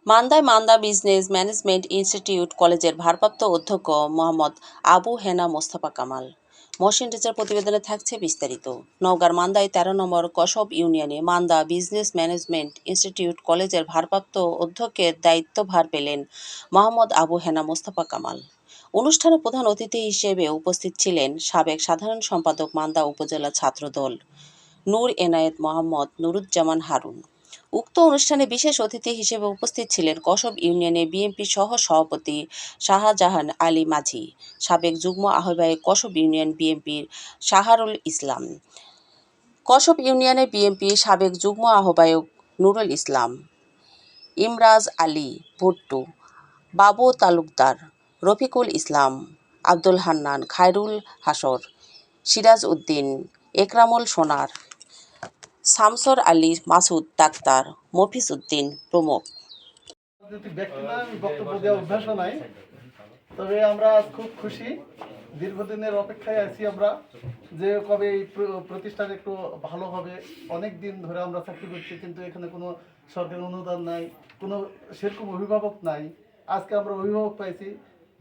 মান্দায় Manda business management institute কলেজের ভারপ্রাপ্ত অধ্যক্ষ মোহাম্মদ আবু হেনা মোস্তফা কামাল। মহসিন রেজার প্রতিবেদনে থাকছে বিস্তারিত। নওগাঁর মান্দায় ১৩ নম্বর কসব ইউনিয়নে মান্দা বিজনেস ম্যানেজমেন্ট ইনস্টিটিউট কলেজের ভারপ্রাপ্ত অধ্যক্ষের দায়িত্বভার পেলেন মোহাম্মদ আবু হেনা মোস্তফা কামাল। অনুষ্ঠানে প্রধান অতিথি হিসেবে উপস্থিত ছিলেন সাবেক সাধারণ সম্পাদক মান্দা উপজেলা ছাত্রদল নূর এনায়েত মোহাম্মদ নুরুজ্জামান হারুন। উক্ত অনুষ্ঠানে বিশেষ অতিথি হিসেবে উপস্থিত ছিলেন কসব ইউনিয়নে বিএনপি সহ সভাপতি শাহজাহান আলী মাঝি, সাবেক যুগ্ম আহ্বায়ক কসব ইউনিয়ন বিএনপির শাহারুল ইসলাম, কসব ইউনিয়নে বিএনপি সাবেক যুগ্ম আহ্বায়ক নুরুল ইসলাম, ইমরাজ আলী ভুট্টু, বাবু তালুকদার, রফিকুল ইসলাম, আব্দুল হান্নান, খায়রুল হাসর, সিরাজ উদ্দিন, একরামুল সোনার, শামসুর আলী মাসুদ ডাক্তার, মফিজ উদ্দিন প্রমুখ। বক্তব্য দেওয়ার অভ্যাস নাই, তবে আমরা খুব খুশি, দীর্ঘদিনের অপেক্ষায় আছি আমরা যে কবে এই প্রতিষ্ঠান একটু ভালো হবে। অনেক দিন ধরে আমরা চাকরি করছি, কিন্তু এখানে কোনো সরকারি অনুদান নাই, কোনো সেরকম অভিভাবক নাই। আজকে আমরা অভিভাবক পাইছি,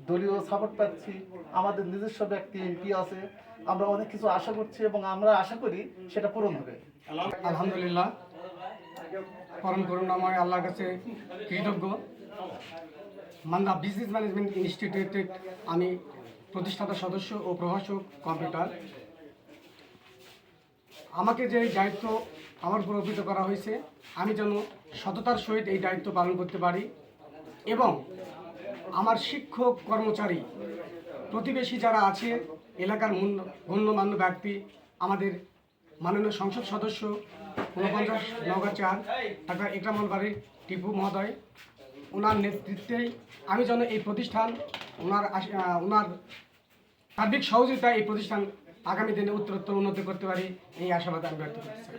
দলীয় সাপোর্ট পাচ্ছি, আমাদের নিজস্ব ব্যক্তি এমপি আছে। আমরা অনেক কিছু আশা করছি এবং আমরা আশা করি সেটা পূরণ হবে। আলহামদুলিল্লাহ, পরম করুণাময় আল্লাহর কাছে কৃতজ্ঞ। মান্দা বিজনেস ম্যানেজমেন্ট ইনস্টিটিউটের আমি প্রতিষ্ঠাতা সদস্য ও প্রভাষক কম্পিউটার। আমাকে যে দায়িত্ব আমার উপর অর্পিত করা হয়েছে, আমি যেন সততার সহিত এই দায়িত্ব পালন করতে পারি এবং আমার শিক্ষক কর্মচারী প্রতিবেশী যারা আছে, এলাকার গণ্যমান্য ব্যক্তি, আমাদের মাননীয় সংসদ সদস্য ৪৯ নওগাঁ ৪ ডাক্তার একরামুল বাড়ি টিপু মহোদয়, ওনার নেতৃত্বেই আমি যেন এই প্রতিষ্ঠান ওনার সার্বিক সহযোগিতায় এই প্রতিষ্ঠান আগামী দিনে উত্তরোত্তর উন্নতি করতে পারি, এই আশাবাদ আমি ব্যক্ত করছি।